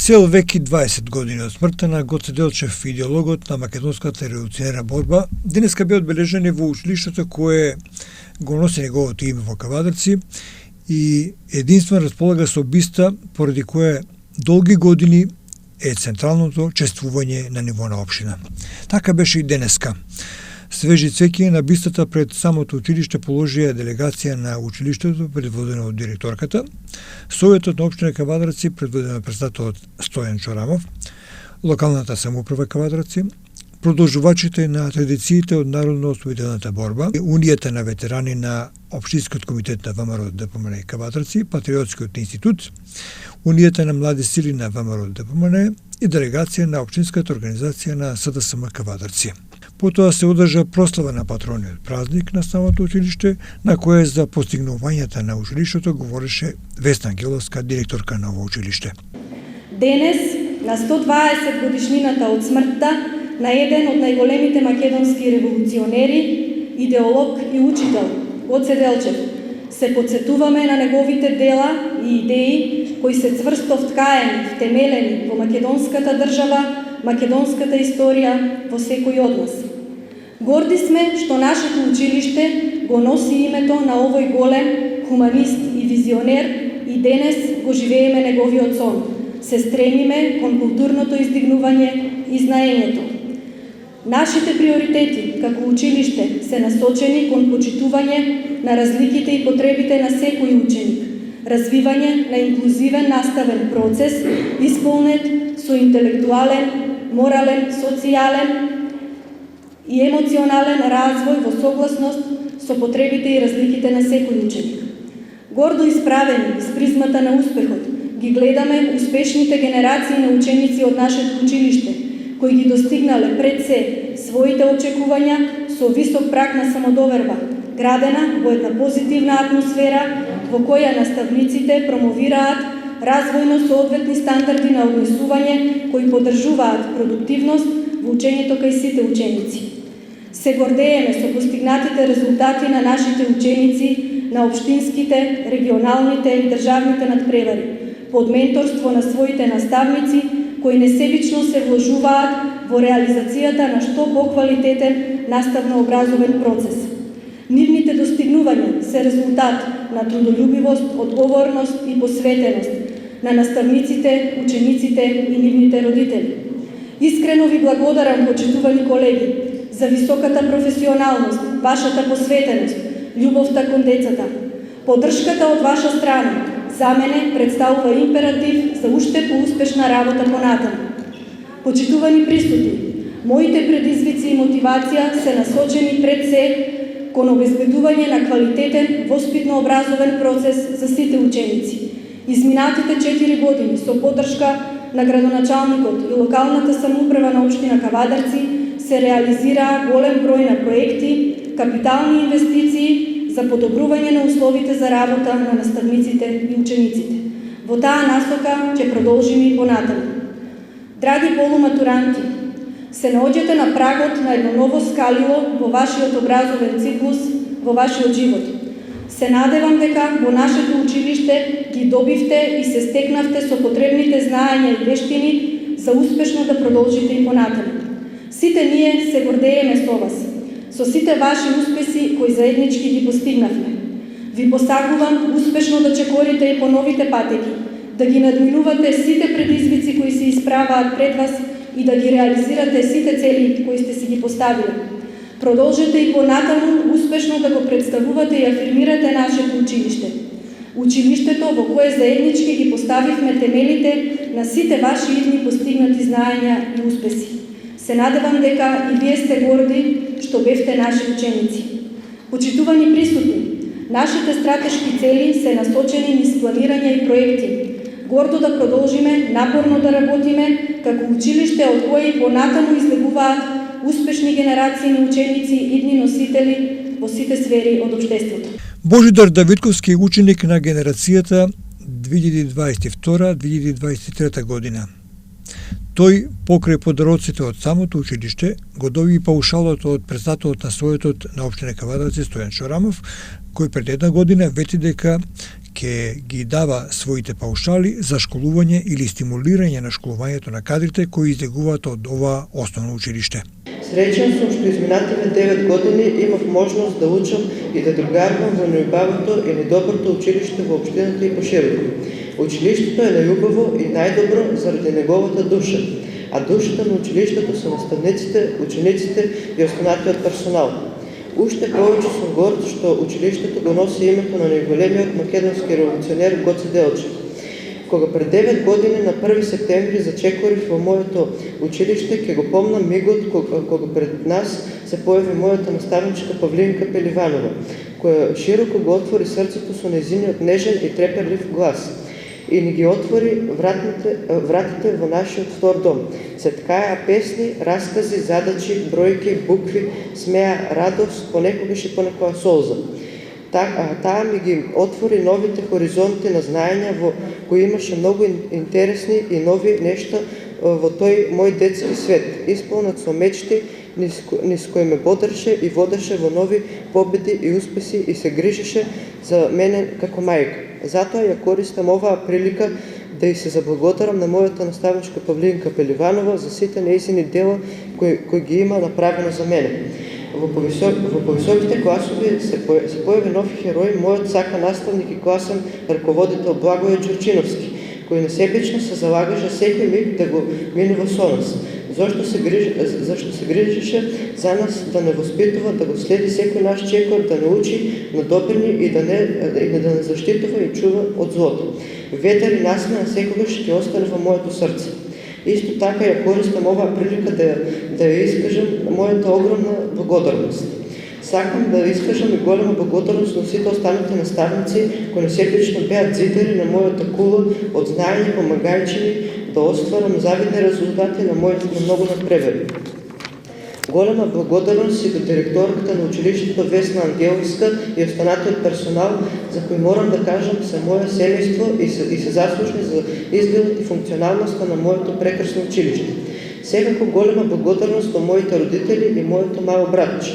Цел век и 20 години од смртта на Гоце Делчев, идеологот на македонската револуционерна борба, денеска бе одбележен во училиштето кое го носи неговото име во Кавадарци и единствено располага со биста поради кое долги години е централното чествување на ниво на општина. Така беше и денеска. Свежи цвеќе на бистата пред самото училиште положија делегација на училиштето, предводена од директорката, Советот на општина Кавадарци, предводен од председателот Стојан Чорамов, локалната самоуправа Кавадарци, продолжувачите на традициите од народно-освободителната борба, Унијата на ветерани на Општинскиот комитет на ВМРО ДПМН Кавадарци, Патриотскиот институт, Унијата на млади сили на ВМРО ДПМН и делегација на Општинската организација на СДСМ Кавадарци. Потоа се одржа прослава на патрониот празник на самото училиште, на кое за постигнувањата на училиштето говореше Весна Ангеловска, директорка на ово училиште. Денес, на 120 годишнината од смртта на еден од најголемите македонски револуционери, идеолог и учител, Гоце Делчев, се подсетуваме на неговите дела и идеи кои се цврсто вткаени, втемелени во македонската држава, македонската историја, во секој од нас. Горди сме што нашето училиште го носи името на овој голем хуманист и визионер и денес го живееме неговиот сон. Се стремиме кон културното издигнување и знаењето. Нашите приоритети како училиште се насочени кон почитување на разликите и потребите на секој ученик, развивање на инклузивен наставен процес, исполнет со интелектуален, морален, социјален и емоционален развој во согласност со потребите и разликите на секој ученик. Гордо исправени из призмата на успехот, ги гледаме успешните генерации на ученици од нашето училиште, кои ги достигнале пред се своите очекувања со висок праг на самодоверба, градена во една позитивна атмосфера во која наставниците промовираат развојно соодветни стандарди на однесување кои поддржуваат продуктивност во учењето кај сите ученици. Се гордееме со постигнатите резултати на нашите ученици на општинските, регионалните и државните надпревари, под менторство на своите наставници кои несебично се вложуваат во реализацијата на што поквалитетен наставно-образовен процес. Нивните достигнувања се резултат на трудолюбивост, одговорност и посветеност на наставниците, учениците и нивните родители. Искрено ви благодарам, почитувани колеги, за високата професионалност, вашата посветеност, љубовта кон децата. Поддршката од ваша страна за мене представува императив за уште поуспешна работа понатаму. Почитувани присутни, моите предизвици и мотивација се насочени пред се кон обезбедување на квалитетен воспитно-образовен процес за сите ученици. Изминатите 4 години со поддршка на градоначалникот и локалната самоуправа на општина Кавадарци се реализираа голем број на проекти, капитални инвестиции за подобрување на условите за работа на наставниците и учениците. Во таа насока ќе продолжиме и понатаму. Драги полуматуранти, се наоѓате на прагот на едно ново скалило во вашиот образовен циклус, во вашиот живот. Се надевам дека во нашето училиште ги добивте и се стекнавте со потребните знаења и вештини за успешно да продолжите и понатаму. Сите ние се гордееме со вас, со сите ваши успеси кои заеднички ги постигнавме. Ви посакувам успешно да чекорите и по новите патеки, да ги надминувате сите предизвици кои се исправаат пред вас и да ги реализирате сите цели кои сте си ги поставили. Продолжете и понатаму успешно да го представувате и афирмирате нашето училиште. Училиштето во кое заеднички ги поставивме темелите на сите ваши идни постигнати знаења и успеси. Се надевам дека и вие сте горди што бевте наши ученици. Почитувани присутни, нашите стратешки цели се насочени низ планирање и проекти. Гордо да продолжиме, напорно да работиме, како училиште од кое и понатаму излегуваат успешни генерации на ученици и идни носители во сите сфери од општеството. Божидар Давидковски е ученик на генерацијата 2022-2023 година. Тој, покрај подароците од самото училиште, го доби паушалот од председателот на Советот на општина Кавадарци Стојан Чорамов, кој пред една година вети дека ќе ги дава своите паушали за школување или стимулирање на школувањето на кадрите кои излегуваат од ова основно училиште. Среќен сум што изминативе 9 години имав можност да учам и да другарувам во најубавото и најдоброто училиште во општината и пошироко. Училиштето е најубаво и најдобро заради неговата душа, а душата на училиштето се наставниците, учениците и останатиот персонал. Уште повеќе сум горд што училиштето го носи името на најголемиот македонски револуционер Гоце Делчев. Кога пред 9 години на 1 септември зачекорив во моето училиште, ќе го помнам мигот кога пред нас се појави мојата наставничка Павлинка Пеливанова, која широко го отвори срцето со нејзиниот нежен и треперлив глас и ни ги отвори вратите во нашиот втор дом. Се ткаја песни, раскази, задачи, бројки, букви, смеа, радост, понекогаш и понекоја солза. Таа ми ги отвори новите хоризонти на знаења во кои имаше многу интересни и нови нешта во тој мој детски свет, исполнет со мечти, низ кој ме бодреше и водеше во нови победи и успеси и се грижеше за мене како мајка. Затоа ја користам оваа прилика да и се заблагодарам на мојата наставничка Павлинка Пеливанова за сите нејзини дела кои ги има направено за мене. Во повисоките класови се појави нов херој, мојот сака наставник и класен раководител Благоје Џурчиновски, кој несебично се залагаше секој миг да го минува со нас. Зашто се грижеше за нас да не воспитува, да го следи секој наш чекор, да не учи на добрини и да не заштитува и чува од злото. Ветер и насмеа секогаш ќе остане во моето срце. Исто така ја користам оваа прилика да ја искажам мојата огромна благодарност. Сакам да искажам и голема благодарност на сите останати наставници кои несебично беа зидери на мојата кула од знаење, помагајќи ми да остварам завидни резултати на моите многу надпревари. Голема благодарност и до директорката на училиштето Весна Ангеловска и останатиот персонал, за кои морам да кажам се моје семејство и се заслужни за изгледот и функционалноста на моето прекрасно училиште. Секако голема благодарност до моите родители и моето мало братче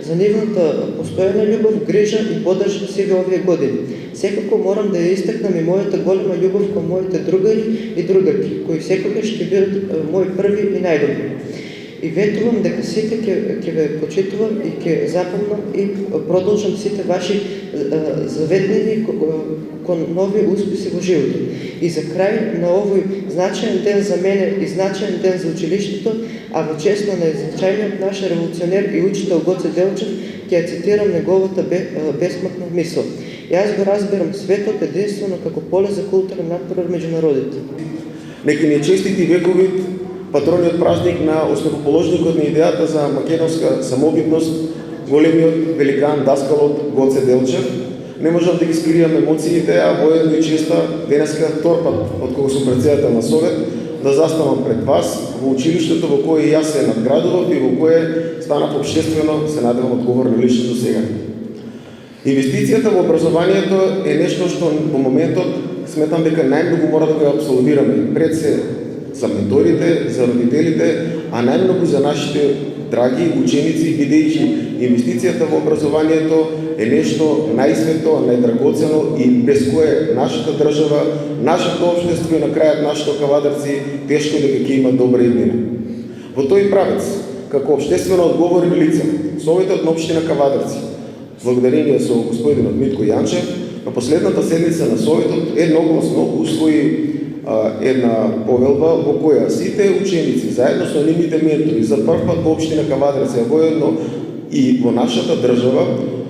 за нивната постојана љубов, грижа и поддршка сиве овие години. Секако морам да ја истакнам и мојата голема љубов кон моите другари и другарки, кои секогаш ќе бидат мои први и најдобри. И ветувам дека сите ќе ве почитувам и ќе запомнам и продолжам сите ваши заветнини кон нови успеси во животот. И за крај на овој значаен ден за мене и значаен ден за училиштето, а во чест на најзначајниот наш револуционер и учител Гоце Делчев, ќе ја цитирам неговата бесмртна мисла. Јас го разбирам светот единствено како поле за културен надпревар меѓу народите. Нека ни честити векови патрониот празник на основоположникот на идејата за македонска самобитност, големиот великан даскалот Гоце Делчев. Не можам да ги скријам емоциите, а воедно и честа денеска втор пат од кога сум председател на Совет да заставам пред вас во училиштето во кое јас се надградував и во кое станав општествено, се надевам, одговорна личност до сега. Инвестицијата во образованието е нешто што во моментот сметам дека најмногу мора да го апсолвираме. Пред се за менторите, за родителите, а најмногу за нашите драги ученици, бидејќи инвестицијата во образованието е нешто најсвето, најдрагоцено и без кое нашата држава, нашето општество и на крајот нашите кавадарци тешко дека ќе има добра иднина. Во тој правец, како општествено одговорни лица, Советот на општина Кавадарци, благодарение со господинот Митко Јанчев, на последната седница на Советот едногласно усвои една повелба во која сите ученици заедно со нивните ментори за прв пат во општина Кавадарци, а воедно и во нашата држава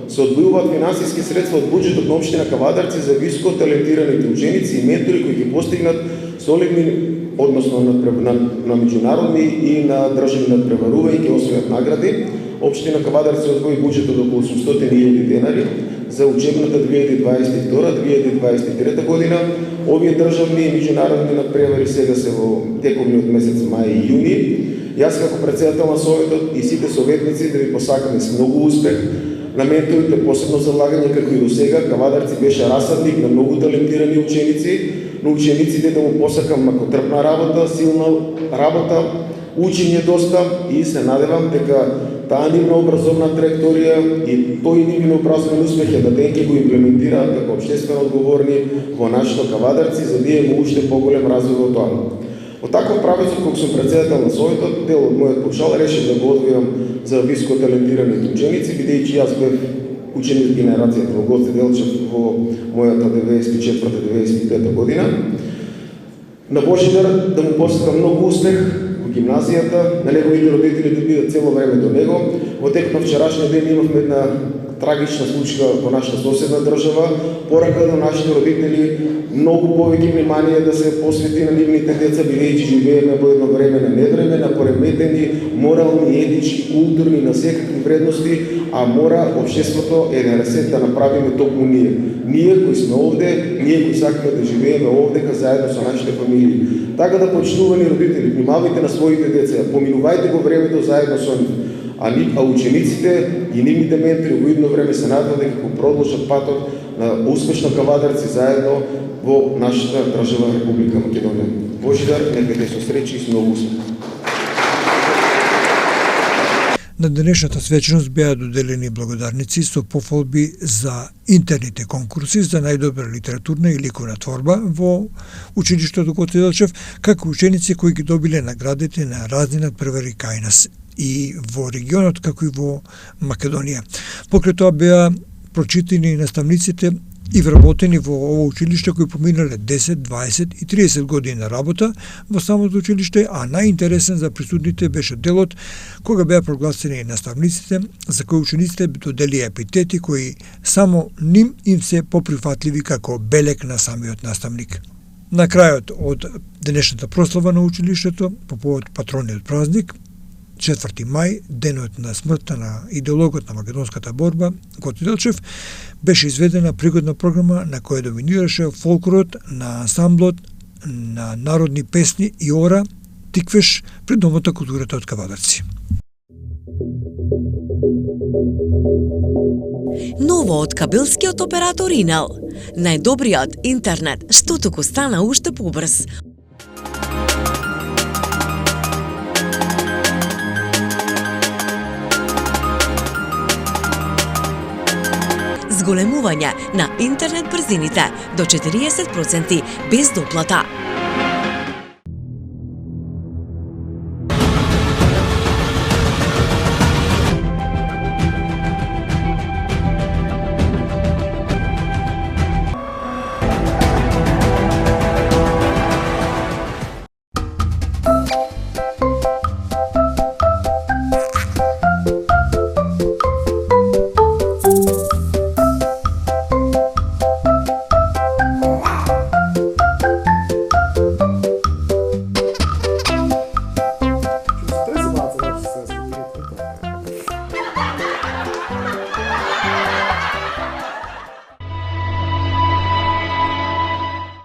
се одвојуваат финансиски средства од буџетот на општина Кавадарци за високо талентираните ученици и ментори кои ќе постигнат солидни, односно на меѓународни и на државни надпреварувања и ќе освојат награди. Општина Кавадарци одвои буџетот од околу 800.000 денари за учебната 2022-2023 година. Овие државни и меѓународни надпревари сега се во тековниот месец мај и јуни. Јас како председател на Советот и сите советници да ви посакаме с многу успех. На менторите посебно залагање како и до сега. Кавадарци беше расадник на многу талентирани ученици, но учениците да му посакам макотрпна работа, силна работа, учење доста и се надевам дека таа нивна образовна траекторија и тој нивен образовен успех е да денке го имплементираат како општествено одговорни во нашето Кавадарци, за да имаме уште поголем развој во тоа. Од таков правец, кога сум председател на Советот, дел од мојот пошал решив да го одвојам за високо талентирани ученици, бидејќи јас бев ученик генерацијата во Гоце Делчев во мојата 94-95 година. На Божидар да му посетам многу успех во гимназијата, на неговите родители да бидат цело време до него. Во тек на вчерашниот ден имавме една трагична случка во нашата соседна држава, порака до нашите родители многу повеќе внимание да се посвети на нивните деца, бидејќи живееме во едно време на невреме, на пореметени морални, етички, културни, на секакви вредности, а мора општеството еден ресет да направиме токму ние. Ние кои сме овде, ние кои сакаме да живееме овдека заедно со нашите фамилии. Така да, почитувани родители, внимавајте на своите деца, поминувајте го времето заедно со нив. А учениците и нивните ментори во идно време се надевам дека ќе продолжат патот на успешно Кавадарци заедно во нашата држава Република Македонија. Божидар, нека те со среќа и со многу успех. На денешната свеченост беа доделени благодарници со пофалби за интерните конкурси за најдобра литературна и ликовна творба во училиштето Гоце Делчев, како ученици кои ги добиле наградите на разни надпревари кај нас и во регионот, како и во Македонија. Покрај тоа беа прочитани наставниците и вработени во ово училиште кои поминале 10, 20 и 30 години на работа во самото училиште, а најинтересен за присутните беше делот кога беа прогласени наставниците, за кои учениците доделија епитети кои само ним им се поприфатливи како белег на самиот наставник. На крајот од денешната прослава на училиштето, по повод патрониот празник, 4 мај, денот на смртта на идеологот на македонската борба, Гоце Делчев, беше изведена пригодна програма на која доминираше фолклорот на ансамблот на народни песни и ора Тиквеш пред Домот на културата од Кавадарци. Ново од кабелскиот оператор Инел. Најдобриот интернет, што туку стана уште побрз. Зголемување на интернет брзините до 40% без доплата.